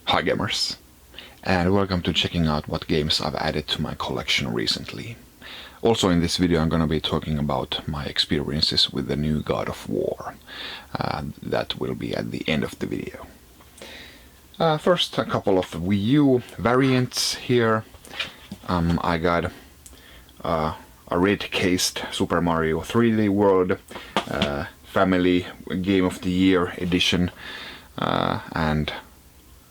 Hi gamers, and welcome to checking out what games I've added to my collection recently. Also in this video I'm gonna be talking about my experiences with the new God of War. That will be at the end of the video. First, a couple of Wii U variants here. I got a red-cased Super Mario 3D World Family Game of the Year edition and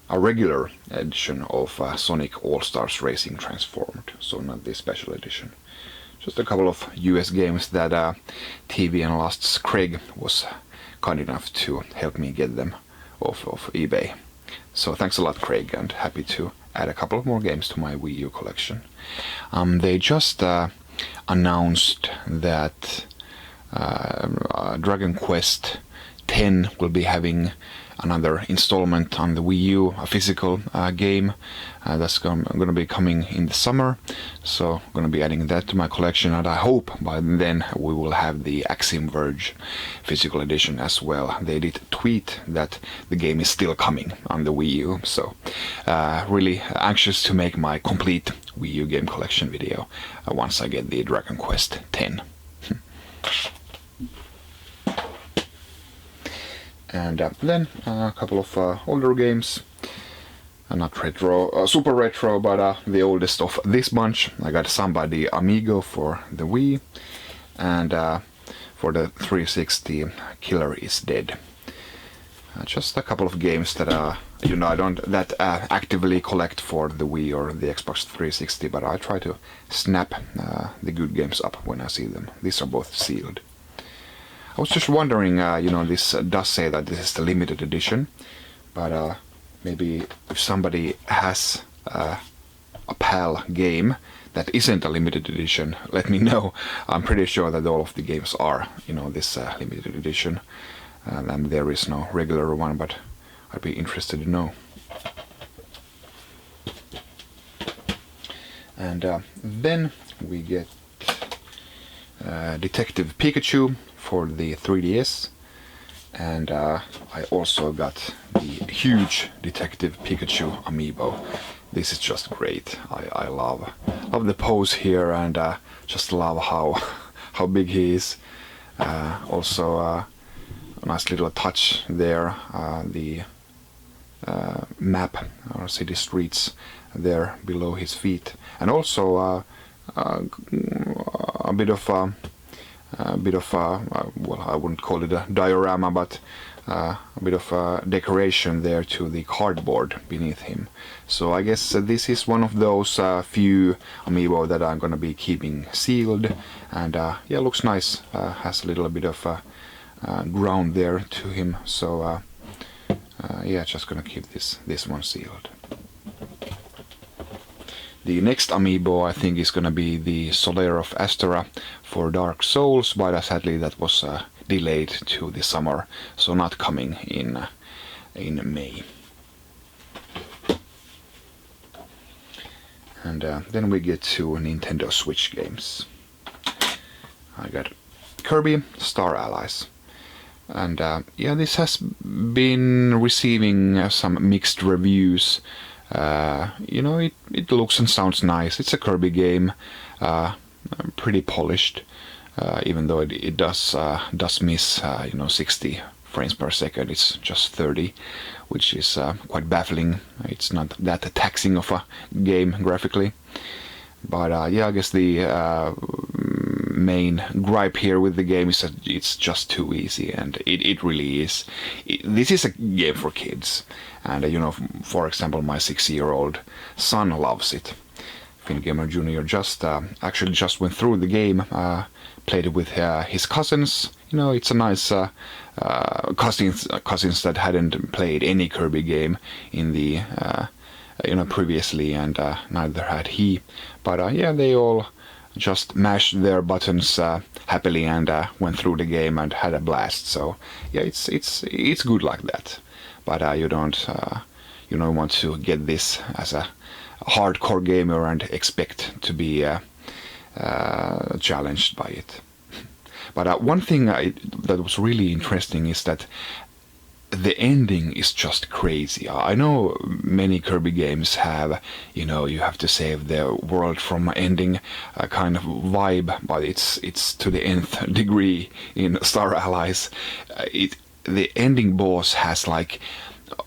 a regular edition of Sonic All-Stars Racing Transformed, so not the special edition. Just a couple of US games that TV and Lust's Craig was kind enough to help me get them off of eBay. So thanks a lot, Craig, and happy to add a couple of more games to my Wii U collection. They just announced that Dragon Quest X will be having another installment on the Wii U, a physical game that's going to be coming in the summer. So I'm going to be adding that to my collection, and I hope by then we will have the Axiom Verge physical edition as well. They did tweet that the game is still coming on the Wii U, so really anxious to make my complete Wii U game collection video once I get the Dragon Quest X. And then a couple of older games, not retro, super retro, but the oldest of this bunch. I got Somebody Amiibo for the Wii, and for the 360, Killer is Dead. Just a couple of games that I don't actively collect for the Wii or the Xbox 360, but I try to snap the good games up when I see them. These are both sealed. I was just wondering, this does say that this is the limited edition, but maybe if somebody has a PAL game that isn't a limited edition, let me know. I'm pretty sure that all of the games are, this limited edition, and there is no regular one, but I'd be interested to know. And then we get Detective Pikachu for the 3DS, and I also got the huge Detective Pikachu amiibo. This is just great. I love the pose here, and just love how big he is. Also a nice little touch there, the map or city streets there below his feet, and also a bit of well, I wouldn't call it a diorama, but a bit of decoration there to the cardboard beneath him. So I guess this is one of those few amiibo that I'm gonna be keeping sealed, and yeah, looks nice. Has a little bit of ground there to him. So yeah, just gonna keep this one sealed. The next amiibo I think is gonna be the Solaire of Astera for Dark Souls, but sadly that was delayed to the summer, so not coming in May. And then we get to Nintendo Switch games. I got Kirby Star Allies, and yeah, this has been receiving some mixed reviews. It looks and sounds nice. It's a Kirby game, pretty polished, even though it does miss 60 frames per second. It's just 30, which is quite baffling. It's not that taxing of a game graphically, but yeah, I guess the main gripe here with the game is that it's just too easy, and it really is. This is a game for kids, and for example, my 6-year-old son loves it. Fingamer Jr. actually just went through the game, played it with his cousins. It's a nice cousins that hadn't played any Kirby game in the previously, and neither had he. But yeah, they all just mashed their buttons happily and went through the game and had a blast. So yeah, it's good like that. But you don't want to get this as a hardcore gamer and expect to be challenged by it. But one thing that was really interesting is that the ending is just crazy. I know many Kirby games have, you know, you have to save the world from ending kind of vibe, but it's to the nth degree in Star Allies. The ending boss has like,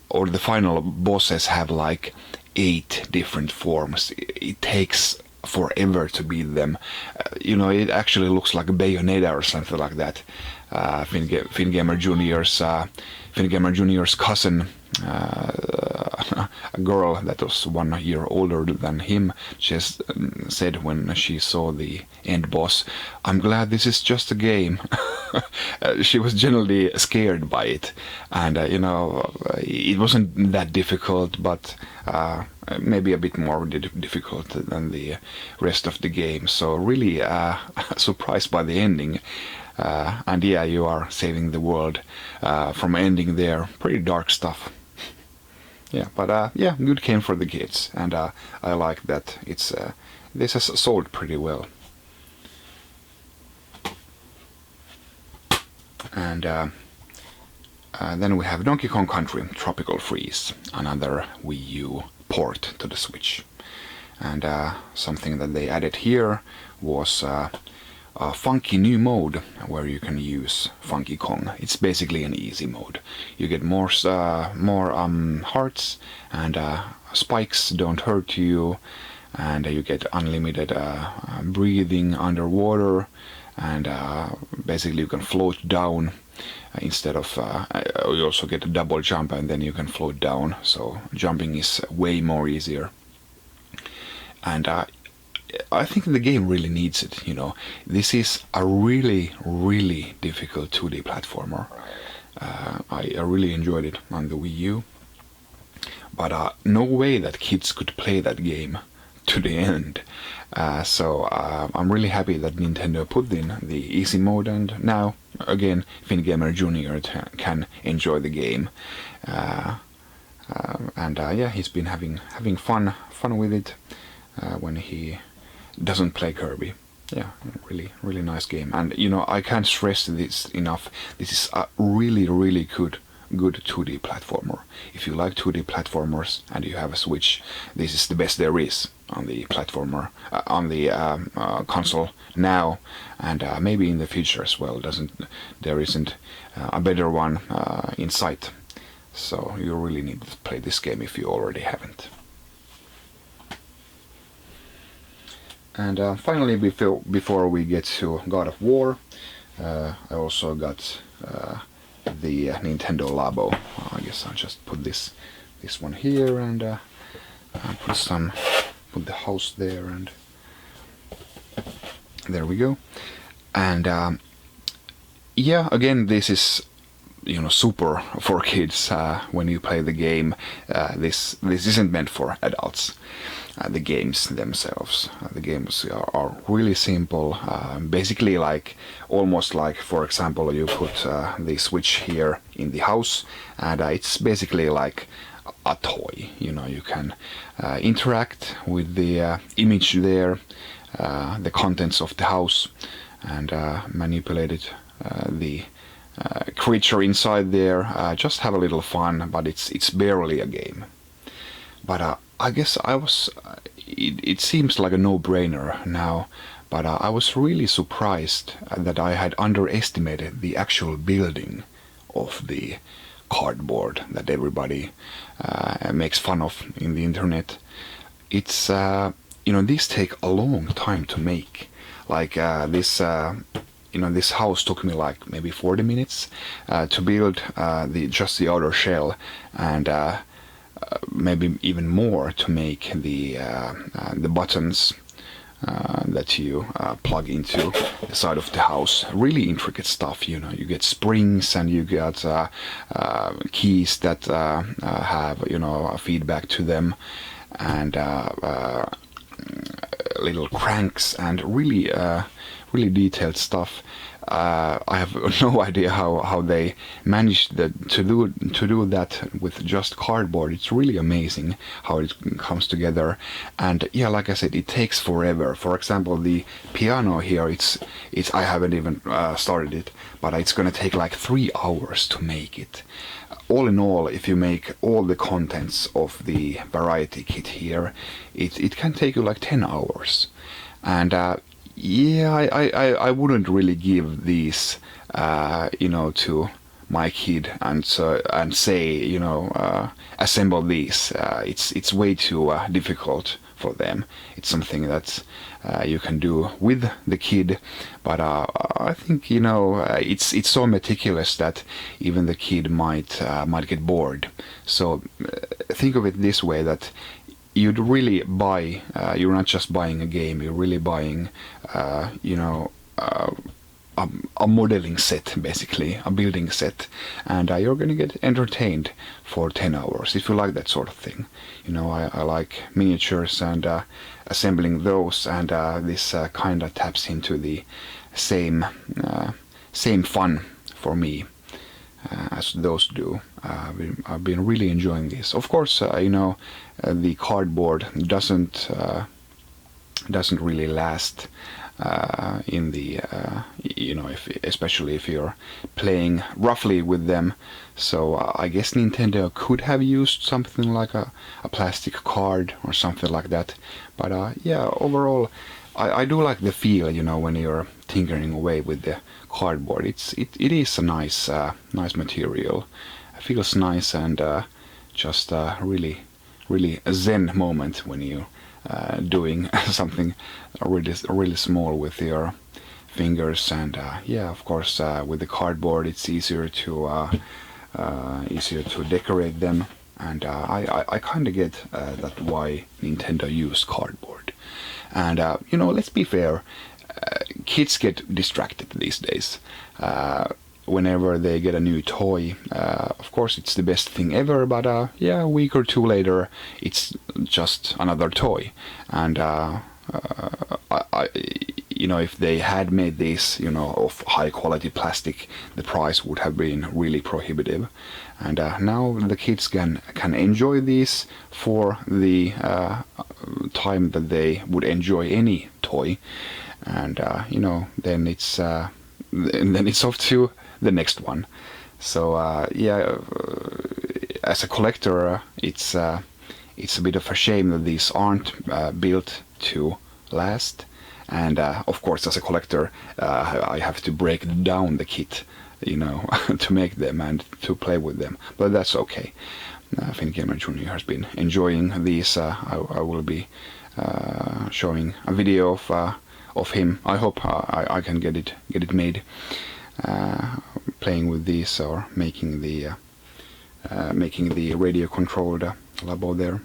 or the final bosses have like 8 different forms. It takes forever to beat them. You know, it actually looks like a Bayonetta or something like that. Fingamer Jr.'s cousin, a girl that was 1 year older than him, just said when she saw the end boss, "I'm glad this is just a game." She was generally scared by it, and you know, it wasn't that difficult, but maybe a bit more difficult than the rest of the game. So really surprised by the ending. And yeah, you are saving the world from ending there. Pretty dark stuff. Yeah, but yeah, good game for the kids, and I like that it's this has sold pretty well. And then we have Donkey Kong Country Tropical Freeze, another Wii U port to the Switch. And something that they added here was a funky new mode where you can use Funky Kong. It's basically an easy mode. You get more hearts, and spikes don't hurt you, and you get unlimited breathing underwater, and basically you can float down instead of you also get a double jump, and then you can float down, so jumping is way more easier. And I think the game really needs it, you know. This is a really, really difficult 2D platformer. I really enjoyed it on the Wii U, but no way that kids could play that game to the end. So I'm really happy that Nintendo put in the easy mode, and now again Fingamer Jr. can enjoy the game. And yeah, he's been having fun with it when he doesn't play Kirby. Yeah, really nice game. And you know, I can't stress this enough. This is a really good 2D platformer. If you like 2D platformers and you have a Switch, this is the best there is on the platformer, on the console now, and maybe in the future as well. There isn't a better one in sight. So you really need to play this game if you already haven't. And finally, before we get to God of War, I also got the Nintendo Labo. I guess I'll just put this one here, and put the house there, and there we go. And yeah, again, this is, you know, super for kids. When you play the game, this isn't meant for adults. The games themselves, the games are really simple. Basically, like almost like, for example, you put the Switch here in the house, and it's basically like a toy. You know, you can interact with the image there, the contents of the house, and manipulate it, the creature inside there. Just have a little fun, but it's barely a game. But I guess it seems like a no-brainer now, but I was really surprised that I had underestimated the actual building of the cardboard that everybody makes fun of in the internet. It's, you know, these take a long time to make. Like this, you know, this house took me like maybe 40 minutes to build just the outer shell, and maybe even more to make the buttons that you plug into the side of the house. Really intricate stuff, you know. You get springs, and you get keys that have, you know, a feedback to them, and little cranks, and really really detailed stuff. I have no idea how they managed to do that with just cardboard. It's really amazing how it comes together. And yeah, like I said, it takes forever. For example, the piano here, it's I haven't even started it, but it's gonna take like 3 hours to make it. All in all, if you make all the contents of the variety kit here, it can take you like 10 hours. And yeah, I wouldn't really give these, to my kid and say, assemble these. It's way too difficult for them. It's something that you can do with the kid, but I think it's so meticulous that even the kid might get bored. So think of it this way, that you'd really buy, you're not just buying a game, you're really buying, a modeling set, basically, a building set, and you're going to get entertained for 10 hours, if you like that sort of thing. I like miniatures and assembling those, and this kind of taps into the same fun for me as those do. I've been really enjoying this. Of course, the cardboard doesn't really last in the especially if you're playing roughly with them. So I guess Nintendo could have used something like a plastic card or something like that. But yeah, overall, I do like the feel, when you're tinkering away with the cardboard. It is a nice material. It feels nice, and just really a zen moment when you doing something really small with your fingers. And yeah, of course, with the cardboard, it's easier to decorate them. And I kind of get that why Nintendo used cardboard. And let's be fair, kids get distracted these days. Whenever they get a new toy, of course it's the best thing ever, but yeah, a week or two later it's just another toy. And if they had made these of high quality plastic, the price would have been really prohibitive. And now the kids can enjoy these for the time that they would enjoy any toy. And then it's off to the next one. So yeah, as a collector, it's a bit of a shame that these aren't built to last. And of course, as a collector, I have to break down the kit, to make them and to play with them. But that's okay. Finn Gamer Jr. has been enjoying these. I will be showing a video of him. I hope I can get it made. Playing with these, or making the radio controlled Labo there.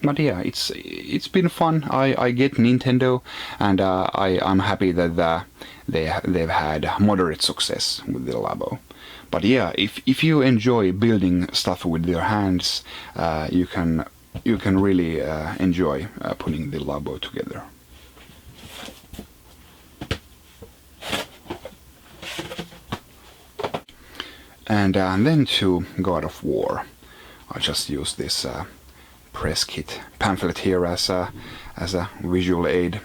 But yeah, it's been fun. I get Nintendo, and I'm happy that they've had moderate success with the Labo. But yeah, if you enjoy building stuff with your hands, you can really enjoy putting the Labo together. And then to God of War. I just used this press kit pamphlet here as a visual aid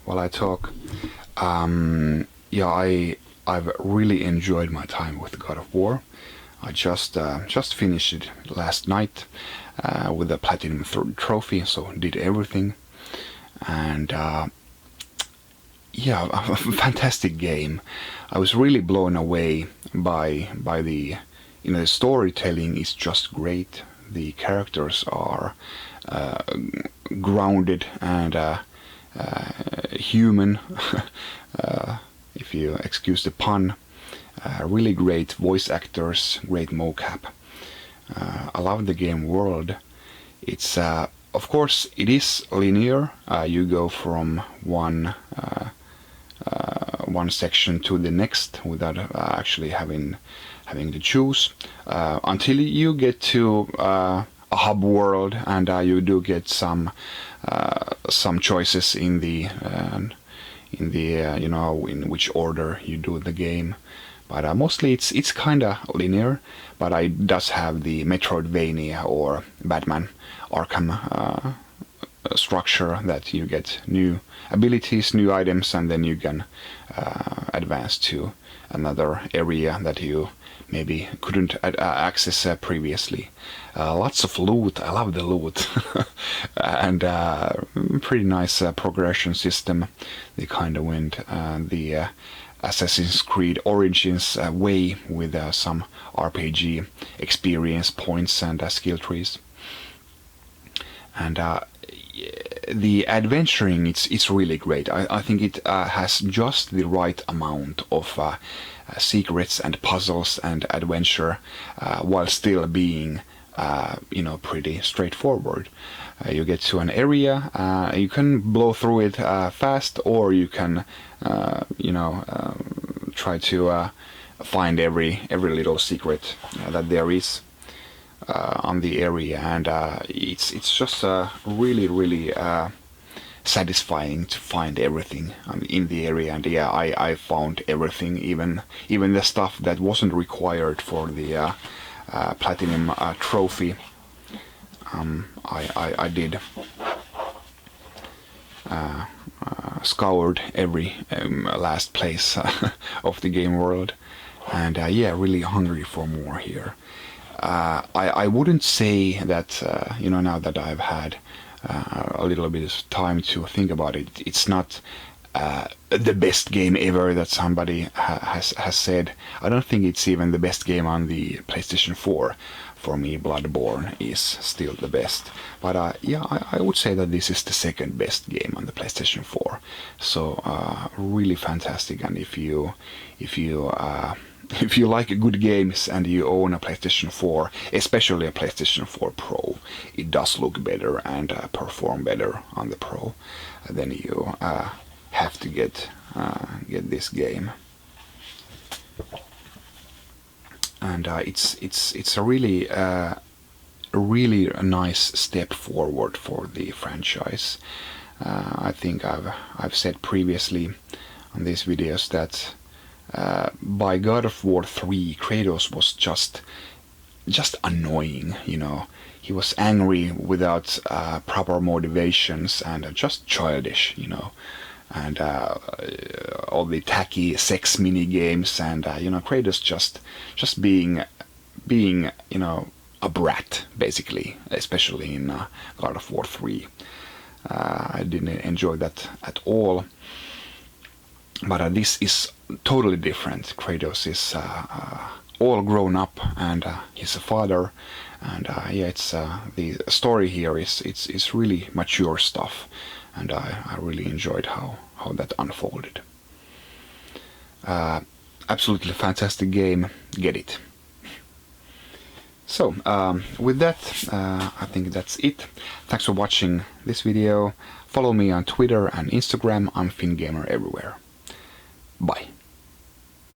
while I talk. Yeah, I've really enjoyed my time with God of War. I just finished it last night with a platinum trophy, so did everything. And yeah, a fantastic game. I was really blown away by the the storytelling is just great. The characters are grounded and human, if you excuse the pun. Really great voice actors, great mocap. I love the game world. It's of course it is linear. You go from one section to the next without actually having to choose until you get to a hub world, and you do get some choices in the in the you know, in which order you do the game. But mostly it's kind of linear, but it does have the Metroidvania or Batman Arkham structure, that you get new abilities, new items, and then you can advance to another area that you maybe couldn't access previously. Lots of loot. I love the loot. And pretty nice progression system. They kind of went the Assassin's Creed Origins way with some RPG experience points and skill trees. And the adventuring, it's really great. I think it has just the right amount of secrets and puzzles and adventure, while still being you know, pretty straightforward. You get to an area, you can blow through it fast, or you can you know, try to find every little secret that there is on the area, and it's just really satisfying to find everything in the area. And yeah, I found everything, even the stuff that wasn't required for the platinum trophy. I did scoured every last place of the game world, and yeah, really hungry for more here. I wouldn't say that you know, now that I've had a little bit of time to think about it, it's not the best game ever that somebody has said. I don't think it's even the best game on the PlayStation 4. For me, Bloodborne is still the best. But yeah, I would say that this is the second best game on the PlayStation 4. So really fantastic. And if you like good games and you own a PlayStation 4, especially a PlayStation 4 Pro, it does look better and perform better on the Pro. Then you have to get this game. And it's a really nice step forward for the franchise. I think I've said previously on these videos that by God of War 3, Kratos was just annoying, you know. He was angry without proper motivations and just childish, you know. And all the tacky sex mini games, and you know, Kratos just being you know, a brat basically, especially in God of War 3. I didn't enjoy that at all. But this is totally different. Kratos is all grown up, and he's a father, and yeah, it's the story here is really mature stuff. And I really enjoyed how that unfolded. Absolutely fantastic game. Get it. So with that, I think that's it. Thanks for watching this video. Follow me on Twitter and Instagram. I'm FinnGamer everywhere. Bye.